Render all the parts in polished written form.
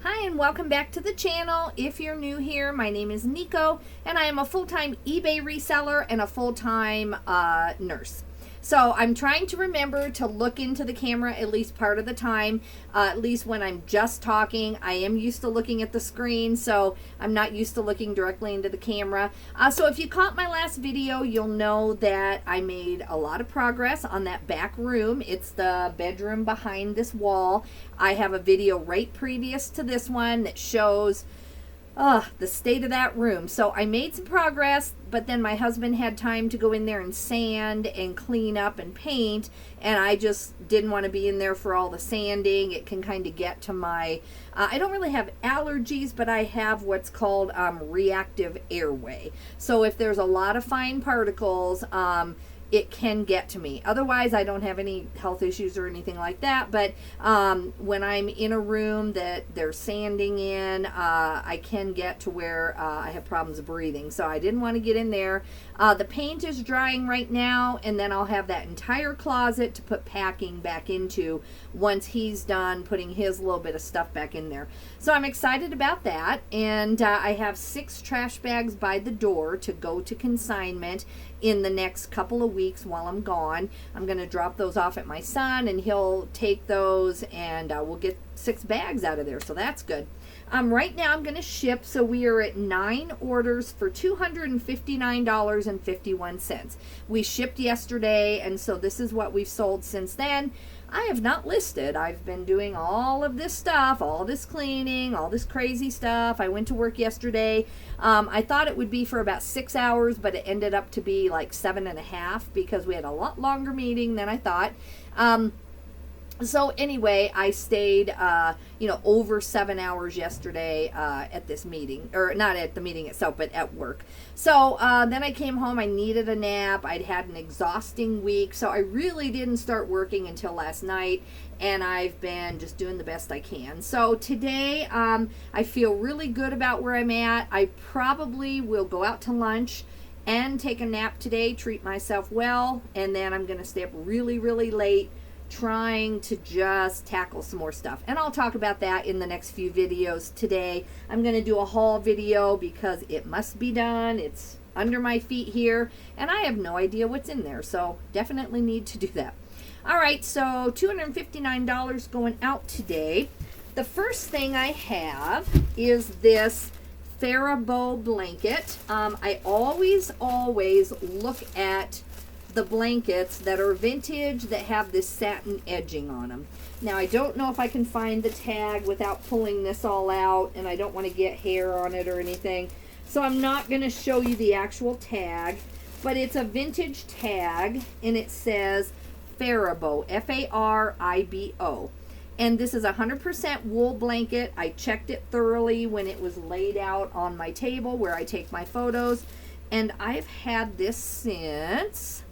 Hi and welcome back to the channel. If you're new here, my name is Nico and I am a full-time eBay reseller and a full-time nurse. So I'm trying to remember to look into the camera at least part of the time, at least when I'm just talking. I am used to looking at the screen, so I'm not used to looking directly into the camera. So if you caught my last video, you'll know that I made a lot of progress on that back room. It's the bedroom behind this wall. I have a video right previous to this one that shows the state of that room. So I made some progress, but then my husband had time to go in there and sand and clean up and paint, and I just didn't want to be in there for all the sanding. It can kind of get to my, I don't really have allergies, but I have what's called reactive airway. So if there's a lot of fine particles, it can get to me. Otherwise, I don't have any health issues or anything like that. But when I'm in a room that they're sanding in, I can get to where I have problems breathing. So I didn't want to get in there. The paint is drying right now, and then I'll have that entire closet to put packing back into once he's done putting his little bit of stuff back in there. So I'm excited about that. And I have 6 trash bags by the door to go to consignment in the next couple of weeks while I'm gone. I'm going to drop those off at my son, and he'll take those, and we'll get 6 bags out of there, so that's good. Right now I'm going to ship, so we are at 9 orders for $259.51. We shipped yesterday, and so this is what we've sold since then. I have not listed. I've been doing all of this stuff, all this cleaning, all this crazy stuff. I went to work yesterday. I thought it would be for about 6 hours, but it ended up to be like 7.5 because we had a lot longer meeting than I thought. So anyway, I stayed, over 7 hours yesterday at this meeting, or not at the meeting itself, but at work. So then I came home. I needed a nap. I'd had an exhausting week, so I really didn't start working until last night, and I've been just doing the best I can. So today, I feel really good about where I'm at. I probably will go out to lunch and take a nap today, treat myself well, and then I'm going to stay up really, really late trying to just tackle some more stuff, and I'll talk about that in the next few videos. Today I'm going to do a haul video because it must be done. It's under my feet here and I have no idea what's in there, so definitely need to do that. All right, so $259 going out today. The first thing I have is this Faribault blanket. I always look at the blankets that are vintage that have this satin edging on them. Now I don't know if I can find the tag without pulling this all out, and I don't want to get hair on it or anything, so I'm not going to show you the actual tag, but it's a vintage tag and it says Faribault, F-A-R-I-B-O, and this is a 100% wool blanket. I checked it thoroughly when it was laid out on my table where I take my photos, and I've had this since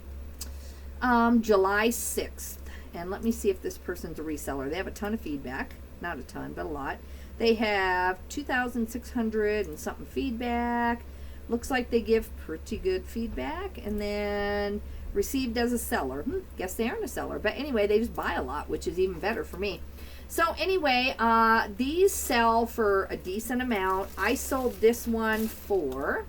July 6th. And let me see if this person's a reseller. They have a ton of feedback. Not a ton, but a lot. They have 2,600 and something feedback. Looks like they give pretty good feedback. And then received as a seller. Guess they aren't a seller. But anyway, they just buy a lot, which is even better for me. So anyway, these sell for a decent amount. I sold this one for,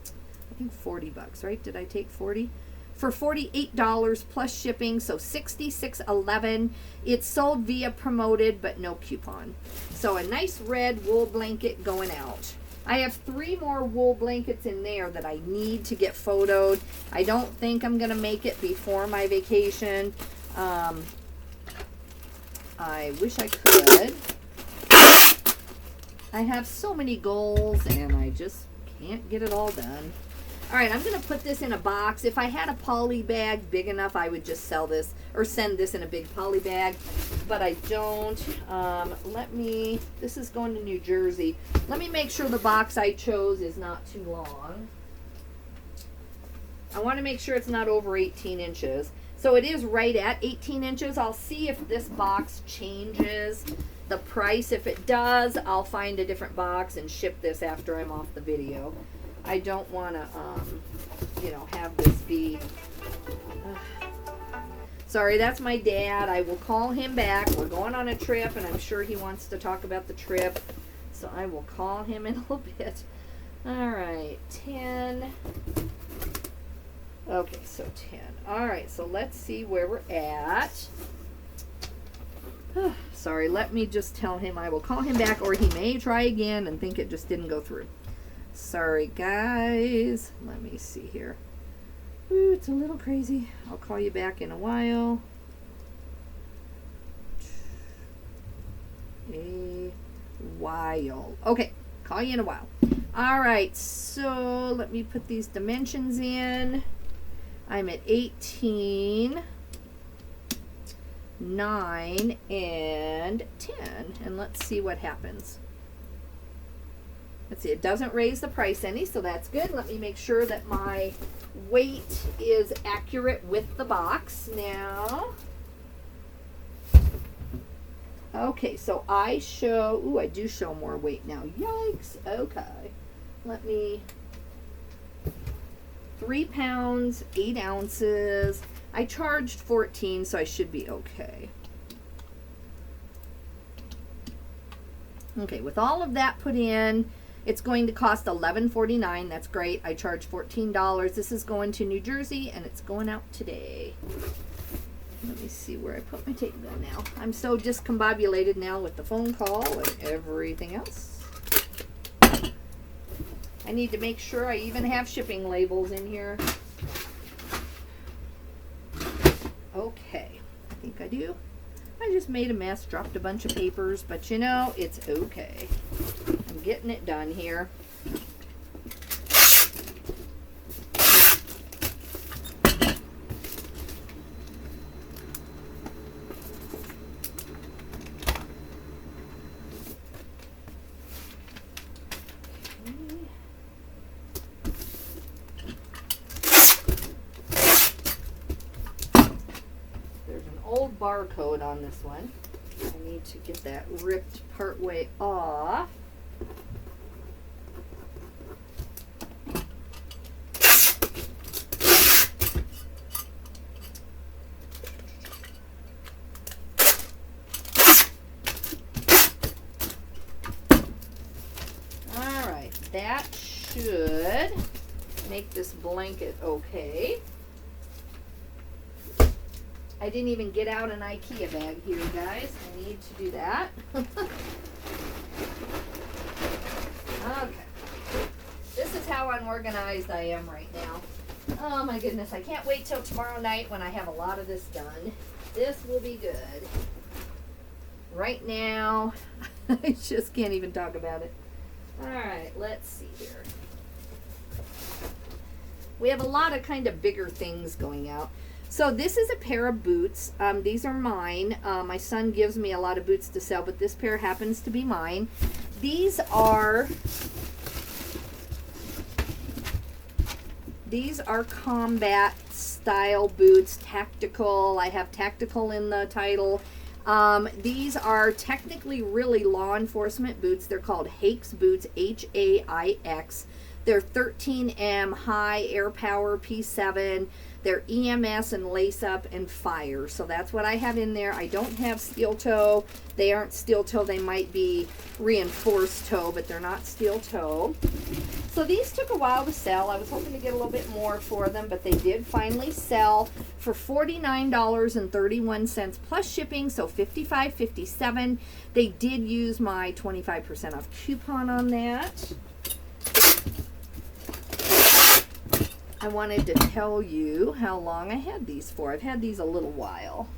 I think, 40 bucks, right? Did I take 40? For $48 plus shipping, so $66.11. It's sold via promoted, but no coupon. So a nice red wool blanket going out. I have 3 more wool blankets in there that I need to get photoed. I don't think I'm going to make it before my vacation. I wish I could. I have so many goals, and I just can't get it all done. All right, I'm going to put this in a box. If I had a poly bag big enough, I would just sell this or send this in a big poly bag, but I don't. This is going to New Jersey. Let me make sure the box I chose is not too long. I want to make sure it's not over 18 inches. So it is right at 18 inches. I'll see if this box changes the price. If it does, I'll find a different box and ship this after I'm off the video. I don't want to, have this be Sorry, that's my dad. I will call him back. We're going on a trip, and I'm sure he wants to talk about the trip. So I will call him in a little bit. All right, 10. Okay, so 10. All right, so let's see where we're at. Sorry, let me just tell him I will call him back, or he may try again and think it just didn't go through. Sorry, guys. Let me see here. Ooh, it's a little crazy. I'll call you back in a while. Okay, call you in a while. All right, so let me put these dimensions in. I'm at 18, 9, and 10. And let's see what happens. Let's see, it doesn't raise the price any, so that's good. Let me make sure that my weight is accurate with the box now. Okay, so I show, ooh, I do show more weight now. Yikes. Okay. Let me, 3 pounds, 8 ounces. I charged 14, so I should be okay. Okay, with all of that put in, it's going to cost $11.49. That's great. I charge $14. This is going to New Jersey, and it's going out today. Let me see where I put my tape gun now. I'm so discombobulated now with the phone call and everything else. I need to make sure I even have shipping labels in here. Okay, I think I do. I just made a mess, dropped a bunch of papers, but you know, it's okay. I'm getting it done here. Barcode on this one. I need to get that ripped part way off. All right, that should make this blanket okay. I didn't even get out an IKEA bag here, guys. I need to do that. Okay. This is how unorganized I am right now. Oh my goodness, I can't wait till tomorrow night when I have a lot of this done. This will be good. Right now, I just can't even talk about it. All right, let's see here. We have a lot of kind of bigger things going out. So this is a pair of boots. These are mine. My son gives me a lot of boots to sell, but this pair happens to be mine. These are combat style boots, tactical. I have tactical in the title. These are technically really law enforcement boots. They're called Haix boots, H-A-I-X. They're 13M high air power P7. They're EMS and lace up and fire. So that's what I have in there. I don't have steel toe. They aren't steel toe. They might be reinforced toe, but they're not steel toe. So these took a while to sell. I was hoping to get a little bit more for them, but they did finally sell for $49.31 plus shipping, so $55.57. They did use my 25% off coupon on that. I wanted to tell you how long I had these for. I've had these a little while.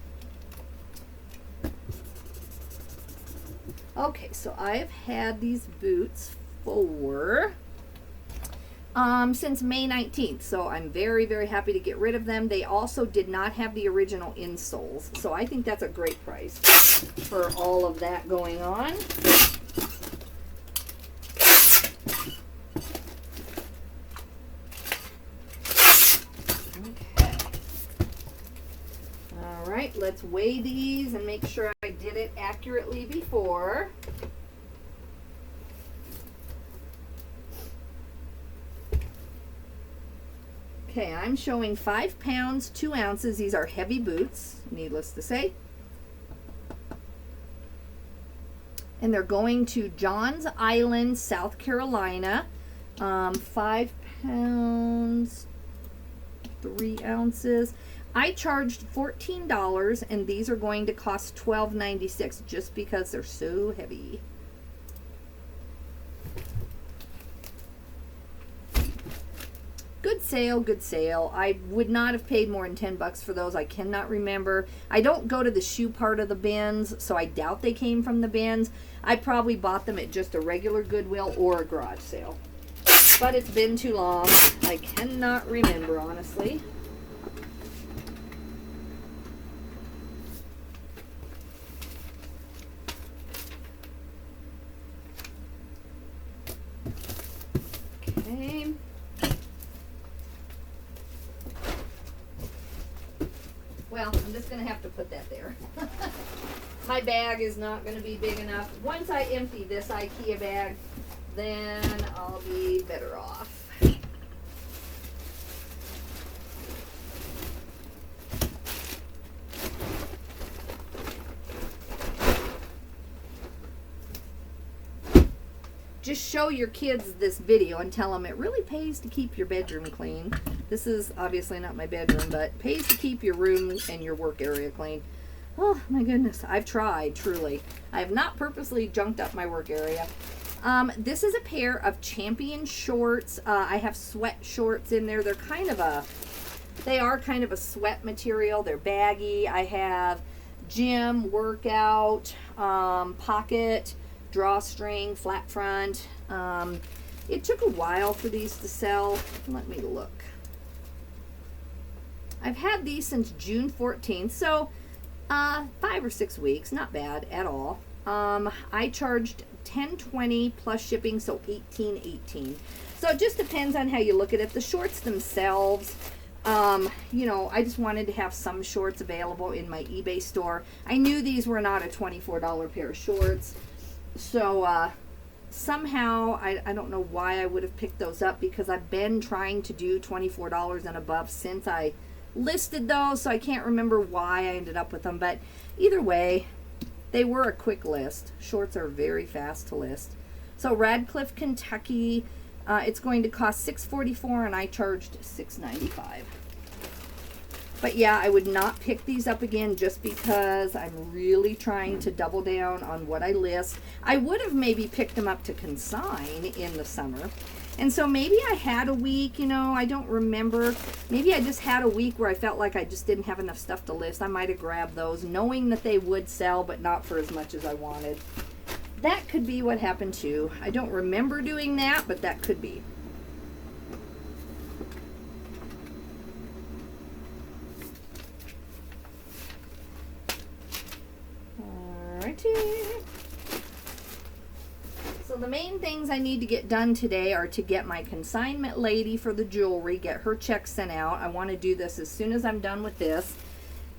Okay, so I've had these boots for since May 19th, so I'm very, very happy to get rid of them. They also did not have the original insoles, so I think that's a great price for all of that going on. Alright, let's weigh these and make sure I did it accurately before. Okay, I'm showing 5 pounds, 2 ounces. These are heavy boots, needless to say. And they're going to Johns Island, South Carolina. 5 pounds, 3 ounces. I charged $14, and these are going to cost $12.96 just because they're so heavy. Good sale, good sale. I would not have paid more than 10 bucks for those. I cannot remember. I don't go to the shoe part of the bins, so I doubt they came from the bins. I probably bought them at just a regular Goodwill or a garage sale. But it's been too long. I cannot remember, honestly. Okay. Well, I'm just going to have to put that there. My bag is not going to be big enough. Once I empty this IKEA bag, then I'll be better off. Just show your kids this video and tell them it really pays to keep your bedroom clean. This is obviously not my bedroom, but pays to keep your room and your work area clean. Oh my goodness, I've tried, truly. I have not purposely junked up my work area. This is a pair of Champion shorts. I have sweat shorts in there. They are kind of a sweat material. They're baggy. I have gym, workout, pocket, drawstring, flat front. It took a while for these to sell. Let me look. I've had these since June 14th, so 5 or 6 weeks, not bad at all. I charged $10.20 plus shipping, so $18.18. So it just depends on how you look at it. The shorts themselves, you know, I just wanted to have some shorts available in my eBay store. I knew these were not a $24 pair of shorts. So somehow, I don't know why I would have picked those up, because I've been trying to do $24 and above since I listed those, so I can't remember why I ended up with them. But either way, they were a quick list. Shorts are very fast to list. So Radcliffe, Kentucky, it's going to cost $6.44, and I charged $6.95. But yeah, I would not pick these up again just because I'm really trying to double down on what I list. I would have maybe picked them up to consign in the summer. And so maybe I had a week, you know, I don't remember. Maybe I just had a week where I felt like I just didn't have enough stuff to list. I might have grabbed those knowing that they would sell, but not for as much as I wanted. That could be what happened too. I don't remember doing that, but that could be. Alrighty. So the main things I need to get done today are to get my consignment lady for the jewelry, get her check sent out. I want to do this as soon as I'm done with this.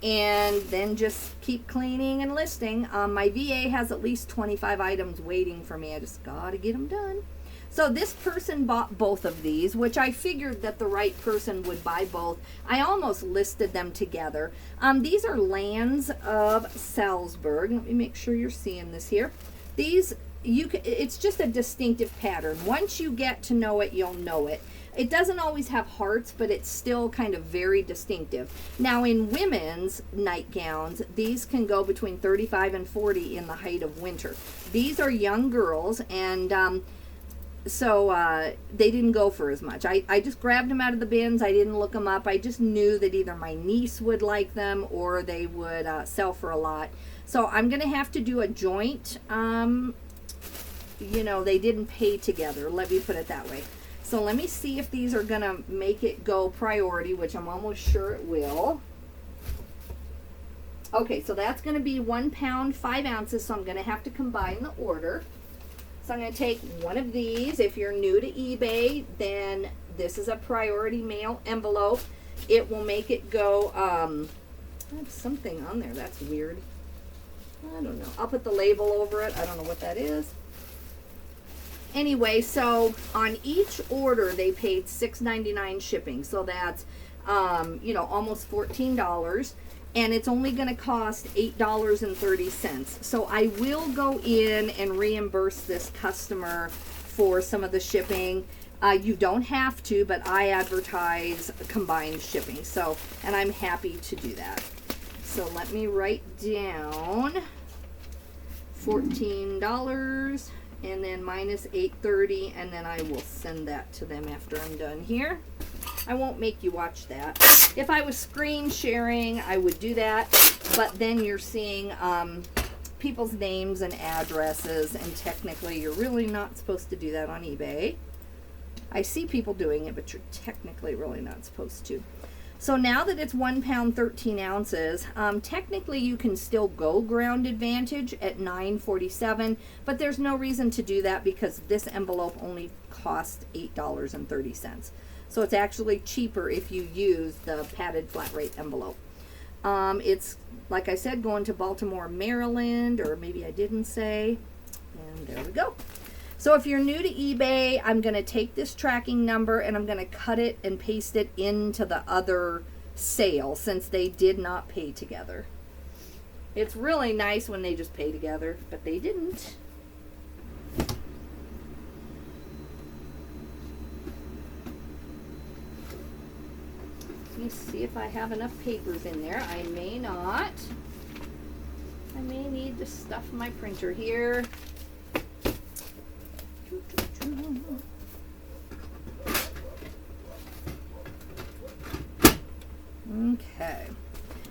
And then just keep cleaning and listing. My VA has at least 25 items waiting for me. I just got to get them done. So this person bought both of these, which I figured that the right person would buy both. I almost listed them together. These are Lanz of Salzburg. Let me make sure you're seeing this here. These, it's just a distinctive pattern. Once you get to know it, you'll know it. It doesn't always have hearts, but it's still kind of very distinctive. Now in women's nightgowns, these can go between 35 and 40 in the height of winter. These are young girls, and so they didn't go for as much. I just grabbed them out of the bins. I didn't look them up. I just knew that either my niece would like them or they would sell for a lot. So I'm going to have to do a joint. You know, they didn't pay together. Let me put it that way. So let me see if these are going to make it go priority, which I'm almost sure it will. Okay, so that's going to be 1 pound, 5 ounces. So I'm going to have to combine the order. So I'm going to take one of these. If you're new to eBay, then this is a priority mail envelope. It will make it go, there's something on there. That's weird. I don't know. I'll put the label over it. I don't know what that is. Anyway, so on each order they paid $6.99 shipping, so that's you know, almost $14, and it's only going to cost $8.30. So I will go in and reimburse this customer for some of the shipping. You don't have to, but I advertise combined shipping, so, and I'm happy to do that. So let me write down $14 and then minus $8.30, and then I will send that to them after I'm done here. I won't make you watch that. If I was screen sharing, I would do that, but then you're seeing people's names and addresses, and technically you're really not supposed to do that on eBay. I see people doing it, but you're technically really not supposed to. So now that it's 1 pound 13 ounces, technically you can still go ground advantage at $9.47, but there's no reason to do that because this envelope only costs $8.30. So it's actually cheaper if you use the padded flat rate envelope. It's, like I said, going to Baltimore, Maryland, or maybe I didn't say, and there we go. So if you're new to eBay, I'm going to take this tracking number and I'm going to cut it and paste it into the other sale since they did not pay together. It's really nice when they just pay together, but they didn't. Let me see if I have enough papers in there. I may not. I may need to stuff my printer here. Okay.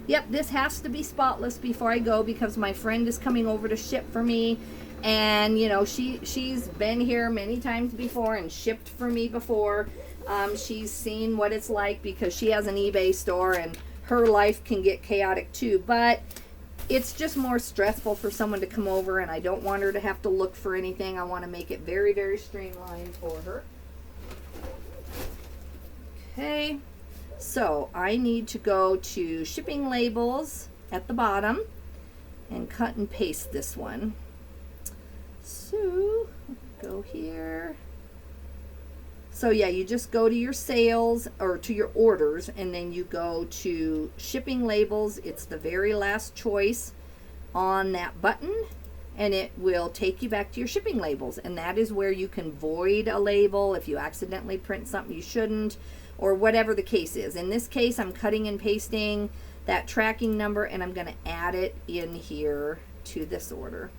Yep, this has to be spotless before I go because my friend is coming over to ship for me, and you know she's been here many times before and shipped for me before. She's seen what it's like because she has an eBay store and her life can get chaotic too, but it's just more stressful for someone to come over, and I don't want her to have to look for anything. I want to make it very, very streamlined for her. Okay, so I need to go to shipping labels at the bottom and cut and paste this one. So go here. So yeah, you just go to your sales or to your orders, and then you go to shipping labels. It's the very last choice on that button, and it will take you back to your shipping labels, and that is where you can void a label if you accidentally print something you shouldn't, or whatever the case is. In this case, I'm cutting and pasting that tracking number, and I'm going to add it in here to this order.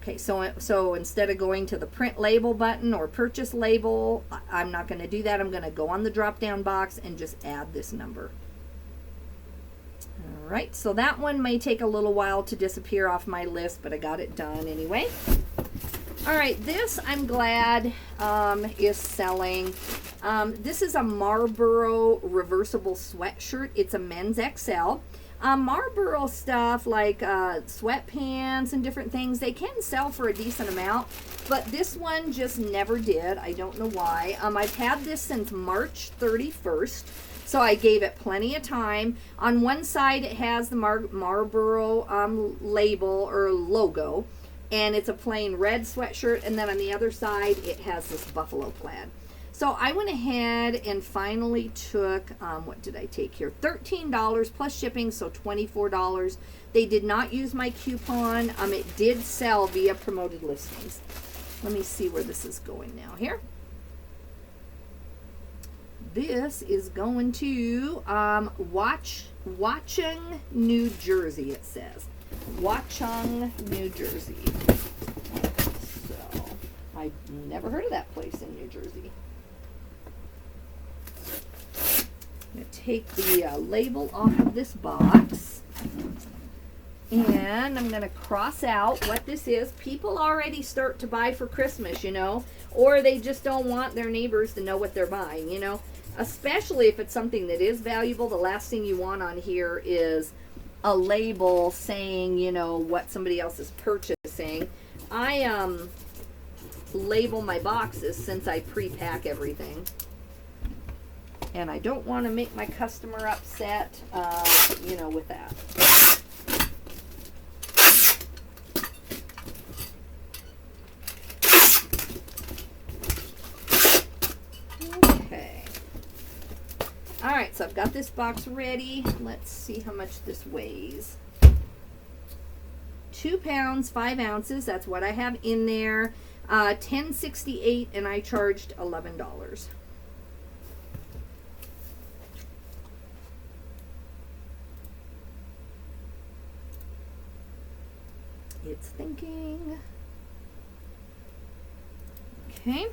Okay, so instead of going to the print label button or purchase label, I'm not going to do that. I'm going to go on the drop down box and just add this number. All right, so that one may take a little while to disappear off my list, but I got it done anyway. All right, this I'm glad is selling. This is a Marlboro reversible sweatshirt. It's a men's XL. Marlboro stuff like sweatpants and different things, they can sell for a decent amount, but this one just never did. I don't know why. I've had this since March 31st, so I gave it plenty of time. On one side it has the Marlboro label or logo, and it's a plain red sweatshirt, and then on the other side it has this buffalo plaid. So I went ahead and finally took, what did I take here? $13 plus shipping, so $24. They did not use my coupon. It did sell via promoted listings. Let me see where this is going now here. This is going to Watchung, New Jersey, it says. Watchung, New Jersey. So, I've never heard of that place in New Jersey. I'm going to take the label off of this box, and I'm going to cross out what this is. People already start to buy for Christmas, you know, or they just don't want their neighbors to know what they're buying, you know, especially if it's something that is valuable. The last thing you want on here is a label saying, you know, what somebody else is purchasing. I label my boxes since I pre-pack everything. And I don't want to make my customer upset, you know, with that. right, so I've got this box ready. Let's see how much this weighs. 2 pounds, 5 ounces. That's what I have in there. $10.68, and I charged $11. It's thinking. Okay.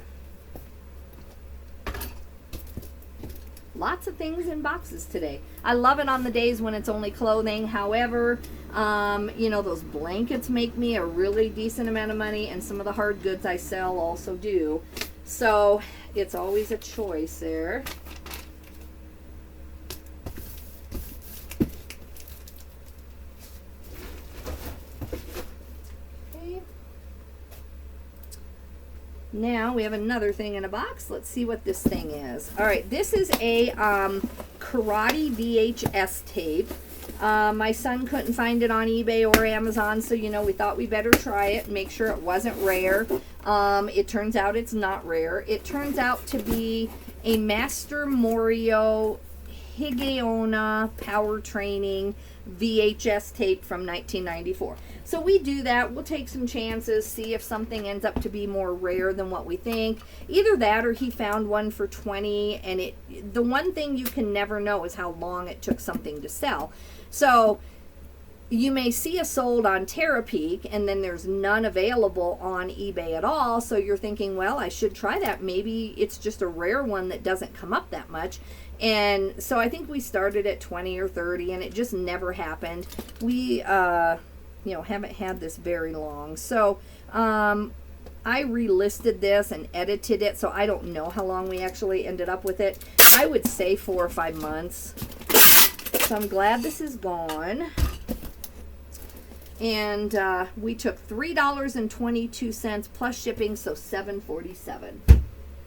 Lots of things in boxes today. I love it on the days when it's only clothing. However, you know, those blankets make me a really decent amount of money, and some of the hard goods I sell also do. So it's always a choice there. Now we have another thing in a box. Let's see what this thing is. All right, this is a karate VHS tape. My son couldn't find it on eBay or Amazon, so you know, we thought we better try it and make sure it wasn't rare. It turns out it's not rare. It turns out to be a Master Morio Higeona Power Training VHS tape from 1994. So we do that. We'll take some chances, see if something ends up to be more rare than what we think. Either that or he found one for 20, and the one thing you can never know is how long it took something to sell. So you may see a sold on Terapeak, and then there's none available on eBay at all. So you're thinking, well, I should try that. Maybe it's just a rare one that doesn't come up that much. And so I think we started at 20 or 30, and it just never happened. We, you know, haven't had this very long. So I relisted this and edited it, so I don't know how long we actually ended up with it. I would say 4 or 5 months. So I'm glad this is gone. And we took $3.22 plus shipping, so $7.47.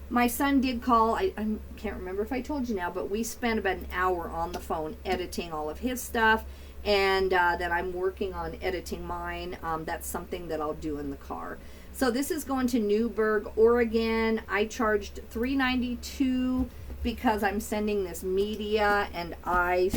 My son did call. I can't remember if I told you now, but we spent about an hour on the phone editing all of his stuff, and then I'm working on editing mine. That's something that I'll do in the car. So this is going to Newberg, Oregon. I charged $3.92 because I'm sending this media, and I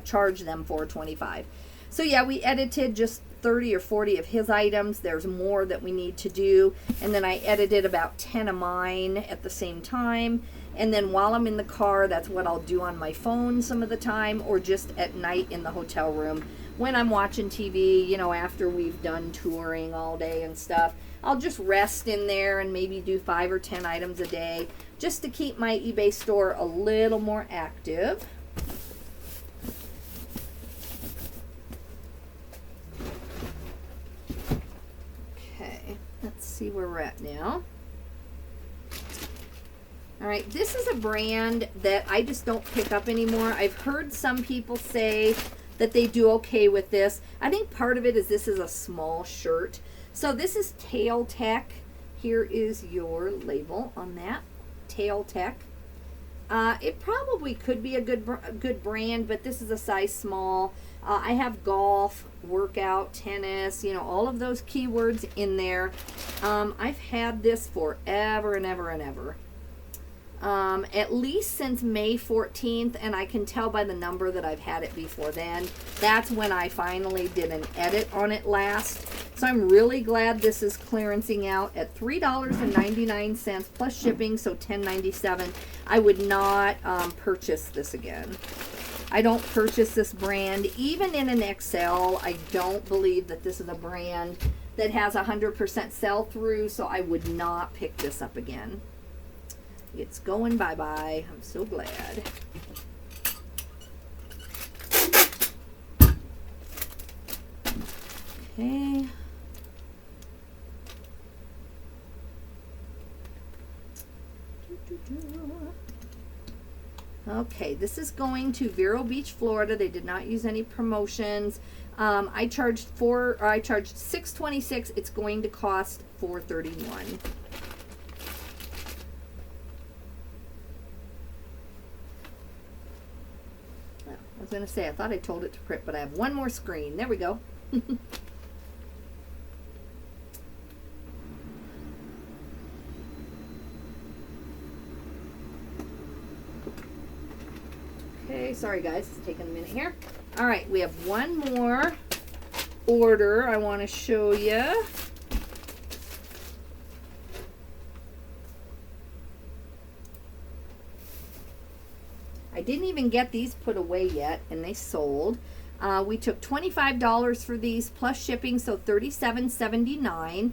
charge them $4.25. So yeah, we edited just 30 or 40 of his items. There's more that we need to do, and then I edited about 10 of mine at the same time. And then while I'm in the car, that's what I'll do on my phone some of the time, or just at night in the hotel room when I'm watching TV, you know, after we've done touring all day and stuff. I'll just rest in there and maybe do 5 or 10 items a day just to keep my eBay store a little more active. Let's see where we're at now. All right, this is a brand that I just don't pick up anymore. I've heard some people say that they do okay with this. I think part of it is this is a small shirt. So this is Tail Tech. Here is your label on that, Tail Tech. It probably could be a good brand, but this is a size small. I have golf, workout, tennis, you know, all of those keywords in there. I've had this forever and ever and ever. At least since May 14th, and I can tell by the number that I've had it before then. That's when I finally did an edit on it last. So I'm really glad this is clearancing out at $3.99 plus shipping, so $10.97. I would not purchase this again. I don't purchase this brand. Even in an XL, I don't believe that this is a brand that has 100% sell-through, so I would not pick this up again. It's going bye-bye. I'm so glad. Okay. Okay, this is going to Vero Beach, Florida. They did not use any promotions. I charged $6.26. It's going to cost $4.31. I was going to say, I thought I told it to print, but I have one more screen. There we go. Okay, sorry guys, it's taking a minute here. All right, we have one more order I want to show you. I didn't even get these put away yet, and they sold. We took $25 for these plus shipping, so $37.79.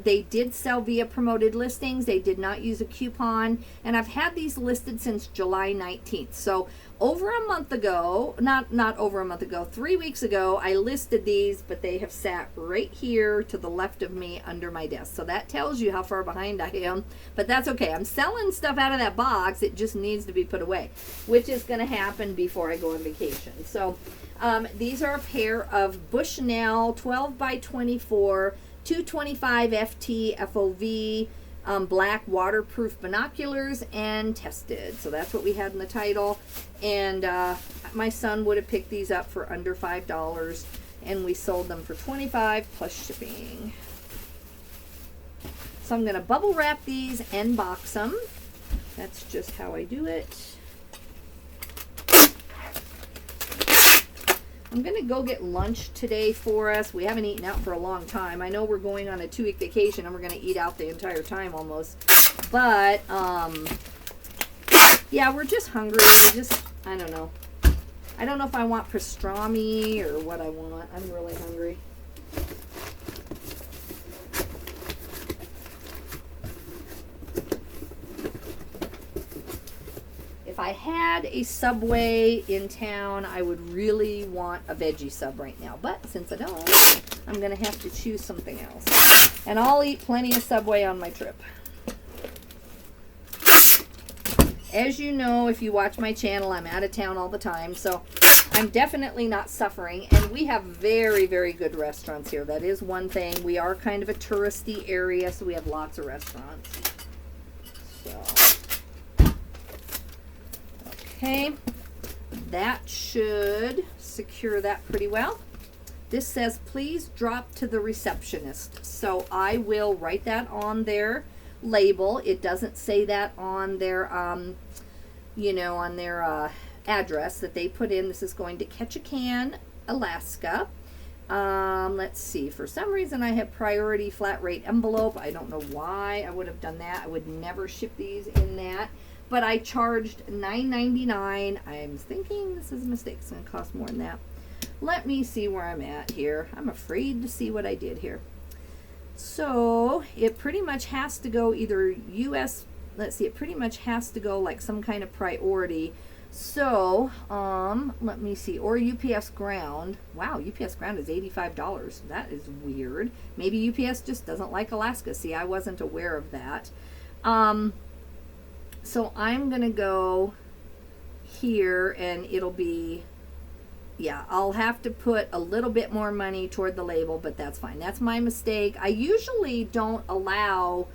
They did sell via promoted listings. They did not use a coupon, and I've had these listed since July 19th. So over a month ago, not over a month ago, 3 weeks ago, I listed these, but they have sat right here to the left of me under my desk. So that tells you how far behind I am, but that's okay. I'm selling stuff out of that box. It just needs to be put away, which is going to happen before I go on vacation. So these are a pair of Bushnell 12 by 24 225 FT FOV black waterproof binoculars and tested. So that's what we had in the title. And my son would have picked these up for under $5, and we sold them for $25 plus shipping. So I'm going to bubble wrap these and box them. That's just how I do it. I'm going to go get lunch today for us. We haven't eaten out for a long time. I know we're going on a 2-week vacation and we're going to eat out the entire time almost. But, yeah, we're just hungry. I don't know. I don't know if I want pastrami or what I want. I'm really hungry. If I had a Subway in town, I would really want a veggie sub right now. But since I don't, I'm going to have to choose something else. And I'll eat plenty of Subway on my trip. As you know, if you watch my channel, I'm out of town all the time. So I'm definitely not suffering. And we have very, very good restaurants here. That is one thing. We are kind of a touristy area, so we have lots of restaurants. So... okay, that should secure that pretty well. This says, please drop to the receptionist. So I will write that on their label. It doesn't say that on their, you know, on their address that they put in. This is going to Ketchikan, Alaska. Let's see. For some reason, I have priority flat rate envelope. I don't know why I would have done that. I would never ship these in that. But I charged $9.99. I'm thinking this is a mistake. It's going to cost more than that. Let me see where I'm at here. I'm afraid to see what I did here. So it pretty much has to go either US. Let's see. It pretty much has to go like some kind of priority. So let me see. Or UPS ground. Wow, UPS ground is $85. That is weird. Maybe UPS just doesn't like Alaska. See, I wasn't aware of that. So I'm going to go here, and it'll be, yeah, I'll have to put a little bit more money toward the label, but that's fine. That's my mistake. I usually don't allow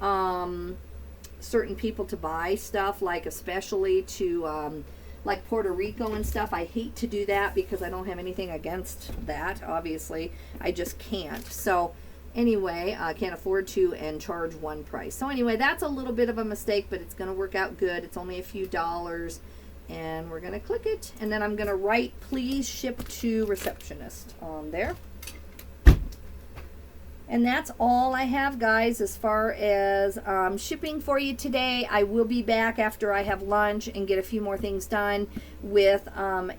certain people to buy stuff, like especially to like Puerto Rico and stuff. I hate to do that because I don't have anything against that, obviously. I just can't. So anyway, I can't afford to and charge one price. So anyway, that's a little bit of a mistake, but it's going to work out good. It's only a few dollars, and we're going to click it. And then I'm going to write, please ship to receptionist on there. And that's all I have, guys, as far as shipping for you today. I will be back after I have lunch and get a few more things done with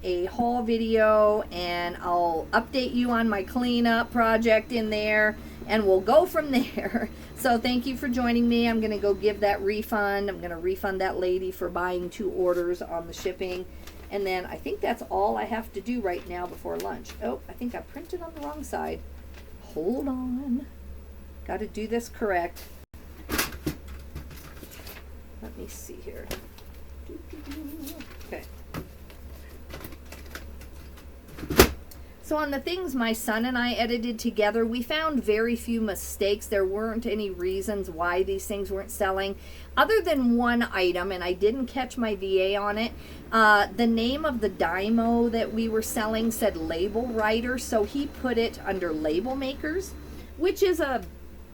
a haul video, and I'll update you on my cleanup project in there, and we'll go from there. So thank you for joining me. I'm going to go give that refund. I'm going to refund that lady for buying 2 orders on the shipping. And then I think that's all I have to do right now before lunch. Oh, I think I printed on the wrong side. Hold on. Got to do this correct. Let me see here. Okay. So on the things my son and I edited together, we found very few mistakes. There weren't any reasons why these things weren't selling, other than one item, and I didn't catch my VA on it. The name of the Dymo that we were selling said label writer, so he put it under label makers, which is a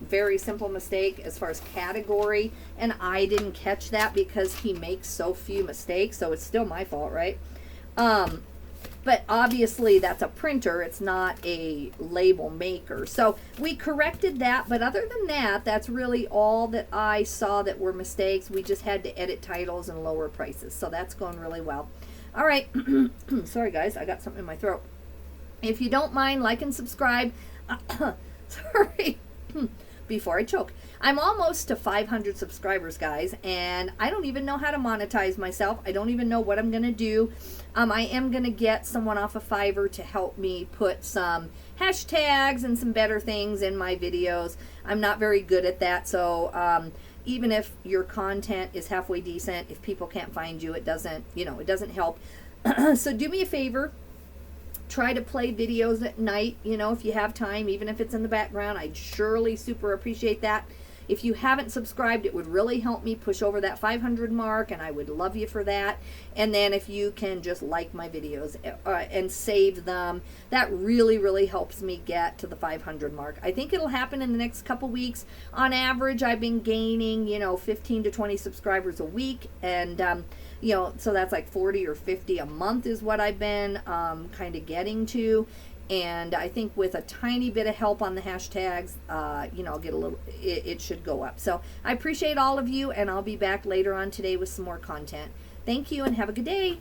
very simple mistake as far as category, and I didn't catch that because he makes so few mistakes, so it's still my fault, right? But obviously that's a printer, it's not a label maker. So we corrected that, but other than that, that's really all that I saw that were mistakes. We just had to edit titles and lower prices. So that's going really well. All right. Sorry guys, I got something in my throat. If you don't mind, like and subscribe. Sorry. Before I choke. I'm almost to 500 subscribers, guys, and I don't even know how to monetize myself. I don't even know what I'm going to do. I am going to get someone off of Fiverr to help me put some hashtags and some better things in my videos. I'm not very good at that, so even if your content is halfway decent, if people can't find you, it doesn't, it doesn't help. So do me a favor. Try to play videos at night, if you have time, even if it's in the background. I'd surely super appreciate that. If you haven't subscribed, it would really help me push over that 500 mark, and I would love you for that. And then if you can just like my videos and save them, that really, really helps me get to the 500 mark. I think it'll happen in the next couple weeks. On average, I've been gaining, 15 to 20 subscribers a week, and so that's like 40 or 50 a month is what I've been kind of getting to. And I think with a tiny bit of help on the hashtags, I'll get a little, it should go up. So I appreciate all of you, and I'll be back later on today with some more content. Thank you, and have a good day.